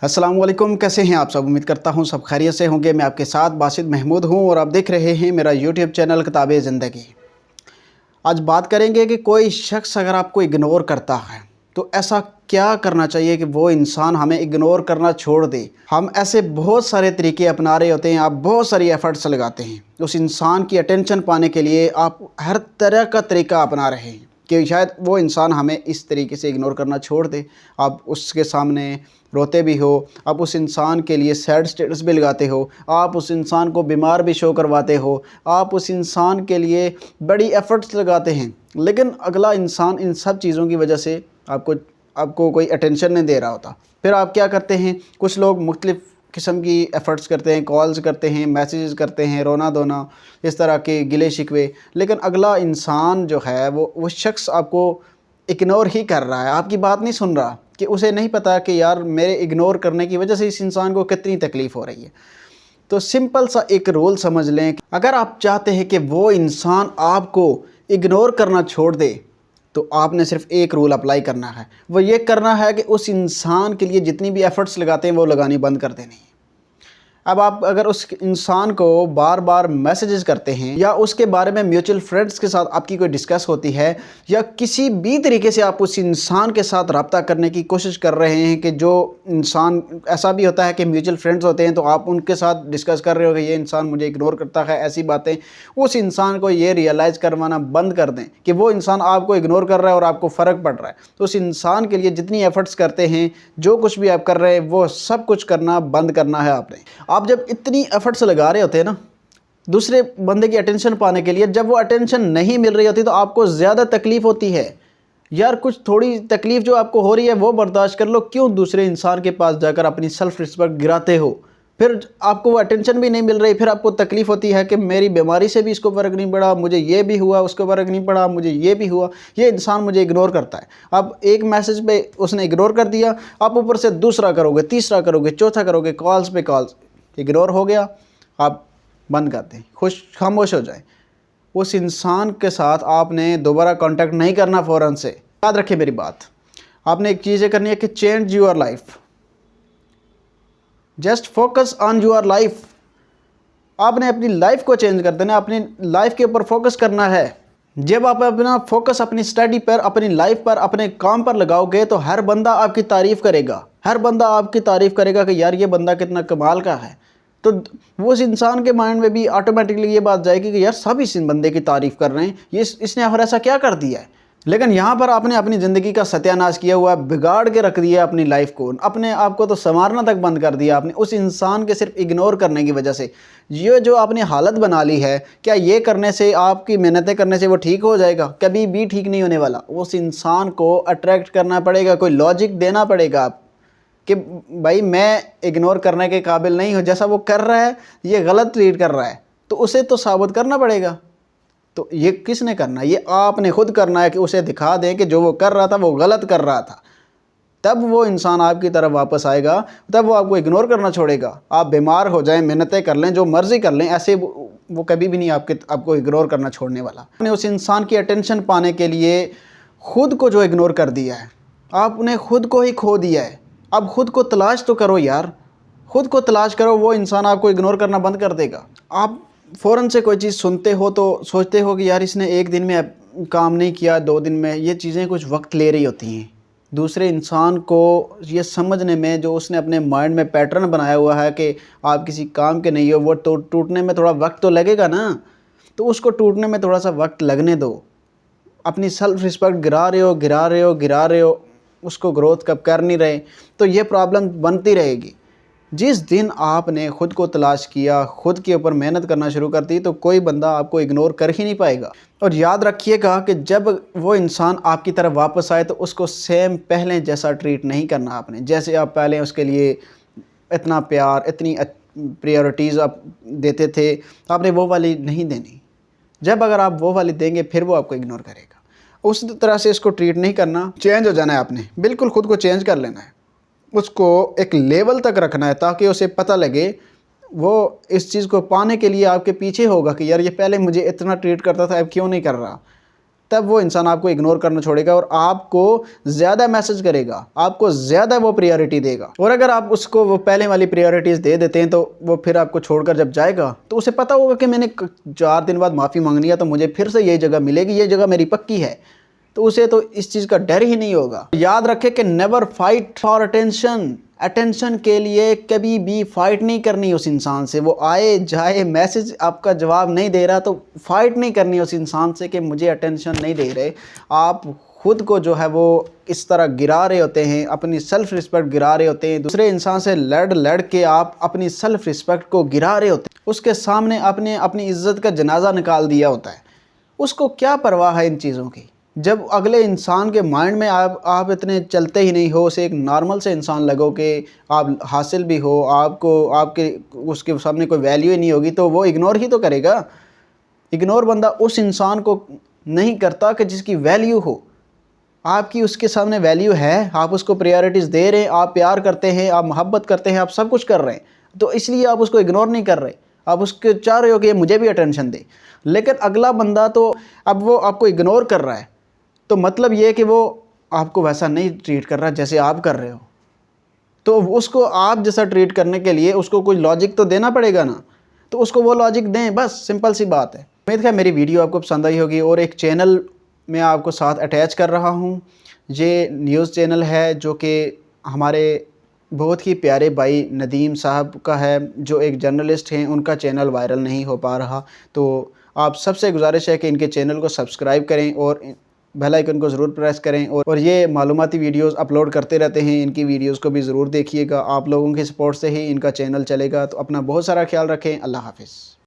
अस्सलाम वालेकुम, कैसे हैं आप सब। उम्मीद करता हूं सब खैरियत से होंगे। मैं आपके साथ बासित महमूद हूं और आप देख रहे हैं मेरा यूट्यूब चैनल किताब ज़िंदगी। आज बात करेंगे कि कोई शख्स अगर आपको इग्नोर करता है तो ऐसा क्या करना चाहिए कि वो इंसान हमें इग्नोर करना छोड़ दे। हम ऐसे बहुत सारे तरीके अपना रहे होते हैं, आप बहुत सारी एफ़र्ट्स लगाते हैं उस इंसान की अटेंशन पाने के लिए, आप हर तरह का तरीका अपना रहे हैं कि शायद वो इंसान हमें इस तरीके से इग्नोर करना छोड़ दे। आप उसके सामने रोते भी हो, आप उस इंसान के लिए सैड स्टेटस भी लगाते हो, आप उस इंसान को बीमार भी शो करवाते हो, आप उस इंसान के लिए बड़ी एफ़र्ट्स लगाते हैं, लेकिन अगला इंसान इन सब चीज़ों की वजह से आपको कोई अटेंशन नहीं दे रहा होता। फिर आप क्या करते हैं, कुछ लोग मुख्तलिफ़ किस्म की एफ़र्ट्स करते हैं, कॉल्स करते हैं, मैसेजेस करते हैं, रोना धोना, इस तरह के गिले शिकवे, लेकिन अगला इंसान जो है वो शख्स आपको इग्नोर ही कर रहा है, आपकी बात नहीं सुन रहा, कि उसे नहीं पता कि यार मेरे इग्नोर करने की वजह से इस इंसान को कितनी तकलीफ़ हो रही है। तो सिंपल सा एक रूल समझ लें, अगर आप चाहते हैं कि वो इंसान आपको इग्नोर करना छोड़ दे तो आपने सिर्फ एक रूल अप्लाई करना है। वो ये करना है कि उस इंसान के लिए जितनी भी एफ़र्ट्स लगाते हैं वो लगानी बंद कर देनी है। अब आप अगर उस इंसान को बार बार मैसेजेस करते हैं या उसके बारे में म्यूचुअल फ्रेंड्स के साथ आपकी कोई डिस्कस होती है या किसी भी तरीके से आप उस इंसान के साथ रब्ता करने की कोशिश कर रहे हैं, कि जो इंसान, ऐसा भी होता है कि म्यूचुअल फ्रेंड्स होते हैं तो आप उनके साथ डिस्कस कर रहे हो कि ये इंसान मुझे इग्नोर करता है, ऐसी बातें, उस इंसान को ये रियलाइज़ करवाना बंद कर दें कि वो इंसान आपको इग्नोर कर रहा है और आपको फ़र्क पड़ रहा है। तो उस इंसान के लिए जितनी एफ़र्ट्स करते हैं, जो कुछ भी आप कर रहे हैं, वो सब कुछ करना बंद करना है आपने। आप जब इतनी एफ़र्ट्स लगा रहे होते हैं ना दूसरे बंदे की अटेंशन पाने के लिए, जब वो अटेंशन नहीं मिल रही होती तो आपको ज़्यादा तकलीफ़ होती है। यार कुछ थोड़ी तकलीफ़ जो आपको हो रही है वो बर्दाश्त कर लो, क्यों दूसरे इंसान के पास जाकर अपनी सेल्फ़ रिस्पेक्ट गिराते हो। फिर आपको वो अटेंशन भी नहीं मिल रही, फिर आपको तकलीफ़ होती है कि मेरी बीमारी से भी इसको फ़र्क नहीं पड़ा, मुझे ये भी हुआ, उसको फ़र्क नहीं पड़ा, मुझे ये भी हुआ, ये इंसान मुझे इग्नोर करता है। अब एक मैसेज पे उसने इग्नोर कर दिया, आप ऊपर से दूसरा करोगे, तीसरा करोगे, चौथा करोगे, कॉल्स पे कॉल्स, इग्नोर हो गया, आप बंद कर दें, खामोश हो जाएं। उस इंसान के साथ आपने दोबारा कांटेक्ट नहीं करना फ़ौरन से। याद रखें मेरी बात, आपने एक चीज़ करनी है कि change your life, just focus on your life. आपने अपनी लाइफ को चेंज कर देना, अपनी लाइफ के ऊपर फोकस करना है। जब आप अपना फोकस अपनी स्टडी पर, अपनी लाइफ पर, अपने काम पर लगाओगे तो हर बंदा आपकी तारीफ़ करेगा, हर बंदा आपकी तारीफ़ करेगा कि यार ये बंदा कितना कमाल का है। तो वो उस इंसान के माइंड में भी ऑटोमेटिकली ये बात जाएगी कि यार सब इस बंदे की तारीफ़ कर रहे हैं, ये इसने और ऐसा क्या कर दिया है। लेकिन यहाँ पर आपने अपनी ज़िंदगी का सत्यानाश किया हुआ है, बिगाड़ के रख दिया अपनी लाइफ को, अपने आप को तो संवारना तक बंद कर दिया आपने उस इंसान के सिर्फ इग्नोर करने की वजह से। ये जो आपने हालत बना ली है, क्या ये करने से, आपकी मेहनतें करने से वो ठीक हो जाएगा? कभी भी ठीक नहीं होने वाला। उस इंसान को अट्रैक्ट करना पड़ेगा, कोई लॉजिक देना पड़ेगा आप कि भाई मैं इग्नोर करने के काबिल नहीं हूँ, जैसा वो कर रहा है ये गलत ट्रीट कर रहा है, तो उसे तो साबित करना पड़ेगा। तो ये किसने करना है? ये आपने खुद करना है कि उसे दिखा दें कि जो वो कर रहा था वो गलत कर रहा था। तब वो इंसान आपकी तरफ वापस आएगा, तब वो आपको इग्नोर करना छोड़ेगा। आप बीमार हो जाएं, मेहनतें कर लें, जो मर्ज़ी कर लें, ऐसे वो कभी भी नहीं आपको इग्नोर करना छोड़ने वाला। आपने उस इंसान की अटेंशन पाने के लिए खुद को जो इग्नोर कर दिया है, आपने खुद को ही खो दिया है। अब खुद को तलाश तो करो यार, खुद को तलाश करो, वो इंसान आपको इग्नोर करना बंद कर देगा। आप फ़ौरन से कोई चीज़ सुनते हो तो सोचते हो कि यार इसने एक दिन में काम नहीं किया, 2 दिन में, ये चीज़ें कुछ वक्त ले रही होती हैं। दूसरे इंसान को ये समझने में, जो उसने अपने माइंड में पैटर्न बनाया हुआ है कि आप किसी काम के नहीं हो, वो तो टूटने में थोड़ा वक्त तो लगेगा ना, तो उसको टूटने में थोड़ा सा वक्त लगने दो। अपनी सेल्फ़ रिस्पेक्ट गिरा रहे हो, उसको ग्रोथ कब कर नहीं रहे, तो ये प्रॉब्लम बनती रहेगी। जिस दिन आपने खुद को तलाश किया, खुद के ऊपर मेहनत करना शुरू कर दी, तो कोई बंदा आपको इग्नोर कर ही नहीं पाएगा। और याद रखिएगा कि जब वो इंसान आपकी तरफ वापस आए तो उसको सेम पहले जैसा ट्रीट नहीं करना आपने। जैसे आप पहले उसके लिए इतना प्यार, इतनी प्रायोरिटीज़ आप देते थे, आपने वो वाली नहीं देनी। जब अगर आप वो वाली देंगे फिर वो आपको इग्नोर करेगा। उस तरह से इसको ट्रीट नहीं करना, चेंज हो जाना है आपने, बिल्कुल खुद को चेंज कर लेना है, उसको एक लेवल तक रखना है ताकि उसे पता लगे, वो इस चीज़ को पाने के लिए आपके पीछे होगा कि यार ये पहले मुझे इतना ट्रीट करता था, अब क्यों नहीं कर रहा। تب وہ انسان آپ کو اگنور کرنا چھوڑے گا اور آپ کو زیادہ میسج کرے گا، آپ کو زیادہ وہ پریارٹی دے گا۔ اور اگر آپ اس کو وہ پہلے والی پریارٹیز دے دیتے ہیں تو وہ پھر آپ کو چھوڑ کر جب جائے گا تو اسے پتہ ہوگا کہ میں نے 4 دن بعد معافی مانگنی ہے تو مجھے پھر سے یہ جگہ ملے گی، یہ جگہ میری پکی ہے، تو اسے تو اس چیز کا ڈر ہی نہیں ہوگا۔ یاد رکھے کہ never fight for attention, attention کے لیے کبھی بھی فائٹ نہیں کرنی اس انسان سے۔ وہ آئے جائے میسج آپ کا جواب نہیں دے رہا تو فائٹ نہیں کرنی اس انسان سے کہ مجھے اٹینشن نہیں دے رہے۔ آپ خود کو جو ہے وہ اس طرح گرا رہے ہوتے ہیں، اپنی سیلف رسپیکٹ گرا رہے ہوتے ہیں، دوسرے انسان سے لڑ کے آپ اپنی سیلف رسپیکٹ کو گرا رہے ہوتے ہیں، اس کے سامنے اپنی عزت کا جنازہ نکال دیا ہوتا ہے۔ اس کو کیا پرواہ ہے ان چیزوں کی؟ جب اگلے انسان کے مائنڈ میں آپ اتنے چلتے ہی نہیں ہو، اسے ایک نارمل سے انسان لگو کہ آپ حاصل بھی ہو، آپ کے اس کے سامنے کوئی ویلیو ہی نہیں ہوگی تو وہ اگنور ہی تو کرے گا۔ اگنور بندہ اس انسان کو نہیں کرتا کہ جس کی ویلیو ہو۔ آپ کی اس کے سامنے ویلیو ہے، آپ اس کو پریارٹیز دے رہے ہیں، آپ پیار کرتے ہیں، آپ محبت کرتے ہیں، آپ سب کچھ کر رہے ہیں، تو اس لیے آپ اس کو اگنور نہیں کر رہے، آپ اس کے چاہ رہے ہو کہ یہ مجھے بھی اٹینشن دے۔ لیکن اگلا بندہ تو اب وہ آپ کو اگنور کر رہا ہے تو مطلب یہ کہ وہ آپ کو ویسا نہیں ٹریٹ کر رہا جیسے آپ کر رہے ہو، تو اس کو آپ جیسا ٹریٹ کرنے کے لیے اس کو کوئی لاجک تو دینا پڑے گا نا، تو اس کو وہ لاجک دیں، بس سمپل سی بات ہے۔ امید ہے میری ویڈیو آپ کو پسند آئی ہوگی، اور ایک چینل میں آپ کو ساتھ اٹیچ کر رہا ہوں، یہ نیوز چینل ہے جو کہ ہمارے بہت ہی پیارے بھائی ندیم صاحب کا ہے، جو ایک جرنلسٹ ہیں، ان کا چینل وائرل نہیں ہو پا رہا، تو آپ سب سے گزارش ہے کہ ان کے چینل کو سبسکرائب کریں اور بیل آئیکن کو ضرور پریس کریں، اور یہ معلوماتی ویڈیوز اپلوڈ کرتے رہتے ہیں، ان کی ویڈیوز کو بھی ضرور دیکھیے گا۔ آپ لوگوں کی سپورٹ سے ہی ان کا چینل چلے گا، تو اپنا بہت سارا خیال رکھیں۔ اللہ حافظ۔